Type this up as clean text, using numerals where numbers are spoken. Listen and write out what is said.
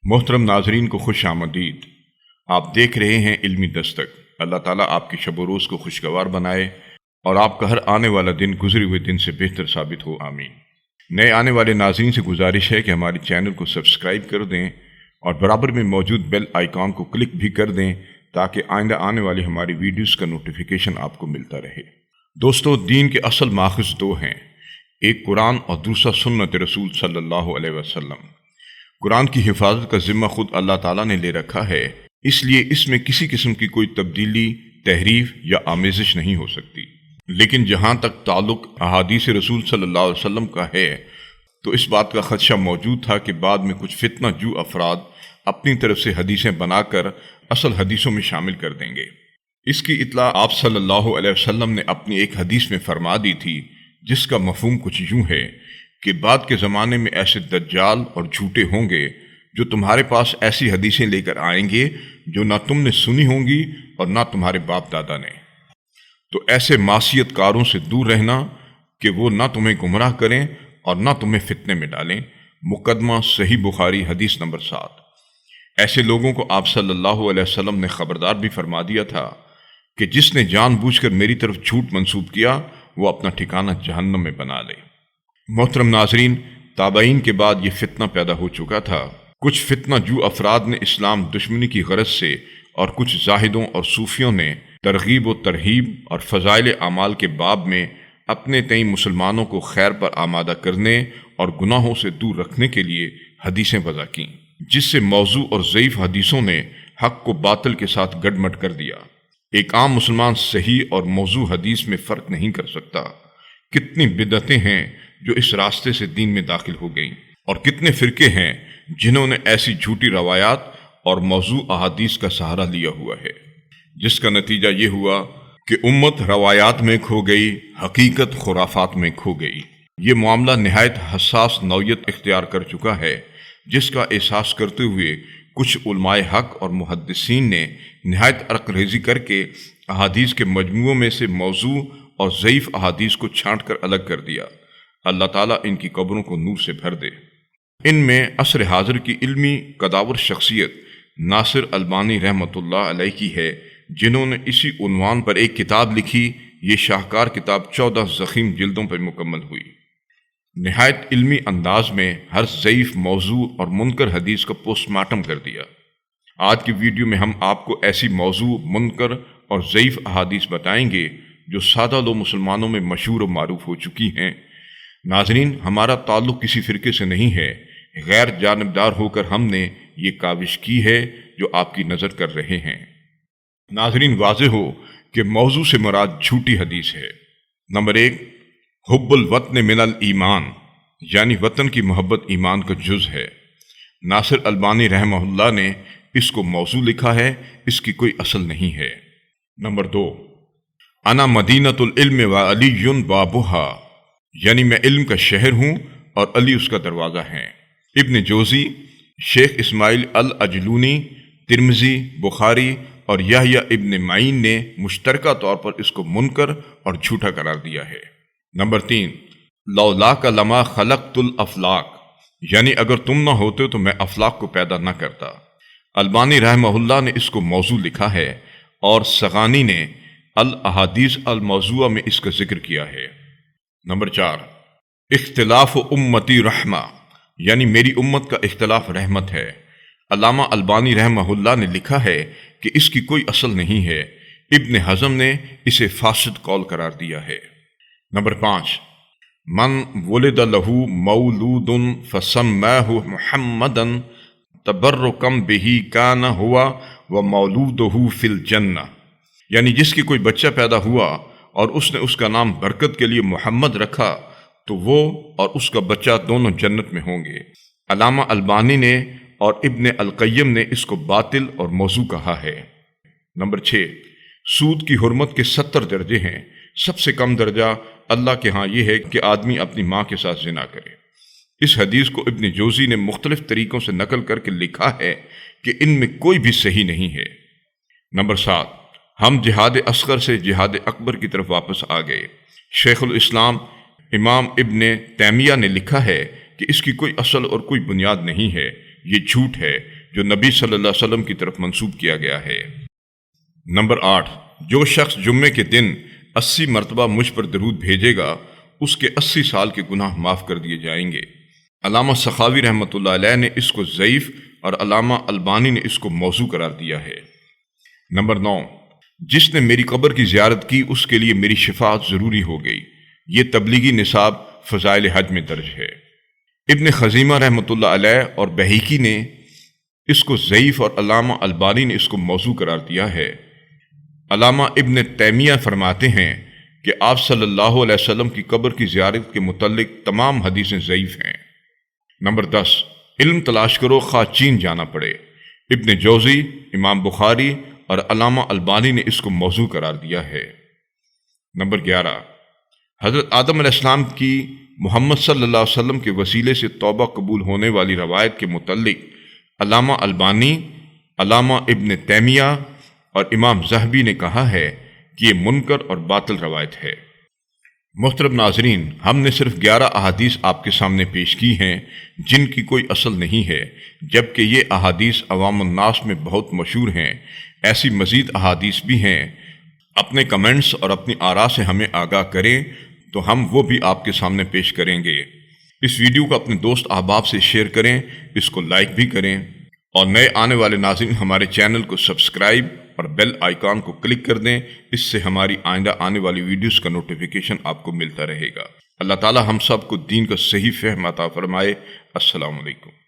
محترم ناظرین کو خوش آمدید۔ آپ دیکھ رہے ہیں علمی دستک۔ اللہ تعالیٰ آپ کی شب و روز کو خوشگوار بنائے اور آپ کا ہر آنے والا دن گزرے ہوئے دن سے بہتر ثابت ہو، آمین۔ نئے آنے والے ناظرین سے گزارش ہے کہ ہمارے چینل کو سبسکرائب کر دیں اور برابر میں موجود بیل آئیکن کو کلک بھی کر دیں تاکہ آئندہ آنے والی ہماری ویڈیوز کا نوٹیفیکیشن آپ کو ملتا رہے۔ دوستو، دین کے اصل ماخذ دو ہیں، ایک قرآن اور دوسرا سنت رسول صلی اللہ علیہ وسلم۔ قرآن کی حفاظت کا ذمہ خود اللہ تعالیٰ نے لے رکھا ہے، اس لیے اس میں کسی قسم کی کوئی تبدیلی، تحریف یا آمیزش نہیں ہو سکتی۔ لیکن جہاں تک تعلق احادیث رسول صلی اللہ علیہ وسلم کا ہے تو اس بات کا خدشہ موجود تھا کہ بعد میں کچھ فتنہ جو افراد اپنی طرف سے حدیثیں بنا کر اصل حدیثوں میں شامل کر دیں گے۔ اس کی اطلاع آپ صلی اللہ علیہ وسلم نے اپنی ایک حدیث میں فرما دی تھی، جس کا مفہوم کچھ یوں ہے کہ بعد کے زمانے میں ایسے دجال اور جھوٹے ہوں گے جو تمہارے پاس ایسی حدیثیں لے کر آئیں گے جو نہ تم نے سنی ہوں گی اور نہ تمہارے باپ دادا نے۔ تو ایسے معصیت کاروں سے دور رہنا کہ وہ نہ تمہیں گمراہ کریں اور نہ تمہیں فتنے میں ڈالیں۔ مقدمہ صحیح بخاری حدیث نمبر 7۔ ایسے لوگوں کو آپ صلی اللہ علیہ وسلم نے خبردار بھی فرما دیا تھا کہ جس نے جان بوجھ کر میری طرف جھوٹ منسوب کیا وہ اپنا ٹھکانہ جہنم میں بنا لے۔ محترم ناظرین، تابعین کے بعد یہ فتنہ پیدا ہو چکا تھا۔ کچھ فتنہ جو افراد نے اسلام دشمنی کی غرض سے اور کچھ زاہدوں اور صوفیوں نے ترغیب و ترہیب اور فضائل اعمال کے باب میں اپنے تئیں مسلمانوں کو خیر پر آمادہ کرنے اور گناہوں سے دور رکھنے کے لیے حدیثیں وضع کیں، جس سے موضوع اور ضعیف حدیثوں نے حق کو باطل کے ساتھ گڈمڈ کر دیا۔ ایک عام مسلمان صحیح اور موضوع حدیث میں فرق نہیں کر سکتا۔ کتنی بدعتیں ہیں جو اس راستے سے دین میں داخل ہو گئیں، اور کتنے فرقے ہیں جنہوں نے ایسی جھوٹی روایات اور موضوع احادیث کا سہارا لیا ہوا ہے، جس کا نتیجہ یہ ہوا کہ امت روایات میں کھو گئی، حقیقت خرافات میں کھو گئی۔ یہ معاملہ نہایت حساس نوعیت اختیار کر چکا ہے، جس کا احساس کرتے ہوئے کچھ علماء حق اور محدثین نے نہایت عرق ریزی کر کے احادیث کے مجموعوں میں سے موضوع اور ضعیف احادیث کو چھانٹ کر الگ کر دیا۔ اللہ تعالیٰ ان کی قبروں کو نور سے بھر دے۔ ان میں عصر حاضر کی علمی قداور شخصیت ناصر البانی رحمۃ اللہ علیہ کی ہے، جنہوں نے اسی عنوان پر ایک کتاب لکھی۔ یہ شاہکار کتاب 14 ضخیم جلدوں پر مکمل ہوئی۔ نہایت علمی انداز میں ہر ضعیف موضوع اور منکر حدیث کا پوسٹ مارٹم کر دیا۔ آج کی ویڈیو میں ہم آپ کو ایسی موضوع، منکر اور ضعیف احادیث بتائیں گے جو سادہ لو مسلمانوں میں مشہور و معروف ہو چکی ہیں۔ ناظرین، ہمارا تعلق کسی فرقے سے نہیں ہے، غیر جانبدار ہو کر ہم نے یہ کاوش کی ہے جو آپ کی نظر کر رہے ہیں۔ ناظرین، واضح ہو کہ موضوع سے مراد جھوٹی حدیث ہے۔ نمبر 1، حب الوطن من الایمان، یعنی وطن کی محبت ایمان کا جز ہے۔ ناصر البانی رحمہ اللہ نے اس کو موضوع لکھا ہے، اس کی کوئی اصل نہیں ہے۔ نمبر 2، انا مدینۃ العلم و علی بابھا، یعنی میں علم کا شہر ہوں اور علی اس کا دروازہ ہے۔ ابن جوزی، شیخ اسماعیل العجلونی، ترمذی، بخاری اور یحییٰ ابن معین نے مشترکہ طور پر اس کو منکر اور جھوٹا قرار دیا ہے۔ نمبر 3، لولاک لما خلقت الافلاک، یعنی اگر تم نہ ہوتے تو میں افلاک کو پیدا نہ کرتا۔ البانی رحمہ اللہ نے اس کو موضوع لکھا ہے اور سغانی نے الاحادیث الموضوعہ میں اس کا ذکر کیا ہے۔ نمبر 4، اختلاف امتی رحمہ، یعنی میری امت کا اختلاف رحمت ہے۔ علامہ البانی رحمہ اللہ نے لکھا ہے کہ اس کی کوئی اصل نہیں ہے۔ ابن حزم نے اسے فاسد قول قرار دیا ہے۔ نمبر 5، من ولد لہ مولود فسماہ محمدا تبرکا بہ کان ہوا ومولودہ فی الجنہ، یعنی جس کی کوئی بچہ پیدا ہوا اور اس نے اس کا نام برکت کے لیے محمد رکھا تو وہ اور اس کا بچہ دونوں جنت میں ہوں گے۔ علامہ البانی نے اور ابن القیم نے اس کو باطل اور موضوع کہا ہے۔ نمبر 6، سود کی حرمت کے 70 درجے ہیں۔ سب سے کم درجہ اللہ کے ہاں یہ ہے کہ آدمی اپنی ماں کے ساتھ زنا کرے۔ اس حدیث کو ابن جوزی نے مختلف طریقوں سے نقل کر کے لکھا ہے کہ ان میں کوئی بھی صحیح نہیں ہے۔ نمبر 7، ہم جہاد اصغر سے جہاد اکبر کی طرف واپس آ گئے۔ شیخ الاسلام امام ابن تیمیہ نے لکھا ہے کہ اس کی کوئی اصل اور کوئی بنیاد نہیں ہے، یہ جھوٹ ہے جو نبی صلی اللہ علیہ وسلم کی طرف منسوب کیا گیا ہے۔ نمبر 8، جو شخص جمعے کے دن 80 مرتبہ مجھ پر درود بھیجے گا اس کے 80 سال کے گناہ معاف کر دیے جائیں گے۔ علامہ سخاوی رحمۃ اللہ علیہ نے اس کو ضعیف اور علامہ البانی نے اس کو موضوع قرار دیا ہے۔ نمبر 9، جس نے میری قبر کی زیارت کی اس کے لیے میری شفاعت ضروری ہو گئی۔ یہ تبلیغی نصاب فضائل حج میں درج ہے۔ ابن خزیمہ رحمۃ اللہ علیہ اور بہیقی نے اس کو ضعیف اور علامہ البانی نے اس کو موضوع قرار دیا ہے۔ علامہ ابن تیمیہ فرماتے ہیں کہ آپ صلی اللہ علیہ وسلم کی قبر کی زیارت کے متعلق تمام حدیثیں ضعیف ہیں۔ نمبر 10، علم تلاش کرو خواہ چین جانا پڑے۔ ابن جوزی، امام بخاری اور علامہ البانی نے اس کو موضوع قرار دیا ہے۔ نمبر 11، حضرت آدم علیہ السلام کی محمد صلی اللہ علیہ وسلم کے وسیلے سے توبہ قبول ہونے والی روایت کے متعلق علامہ البانی، علامہ ابن تیمیہ اور امام ذہبی نے کہا ہے کہ یہ منکر اور باطل روایت ہے۔ محترم ناظرین، ہم نے صرف 11 احادیث آپ کے سامنے پیش کی ہیں جن کی کوئی اصل نہیں ہے، جبکہ یہ احادیث عوام الناس میں بہت مشہور ہیں۔ ایسی مزید احادیث بھی ہیں۔ اپنے کمنٹس اور اپنی آراء سے ہمیں آگاہ کریں تو ہم وہ بھی آپ کے سامنے پیش کریں گے۔ اس ویڈیو کو اپنے دوست احباب سے شیئر کریں، اس کو لائک بھی کریں، اور نئے آنے والے ناظرین ہمارے چینل کو سبسکرائب اور بیل آئیکن کو کلک کر دیں۔ اس سے ہماری آئندہ آنے والی ویڈیوز کا نوٹیفیکیشن آپ کو ملتا رہے گا۔ اللہ تعالی ہم سب کو دین کا صحیح فہم عطا فرمائے۔ السلام علیکم۔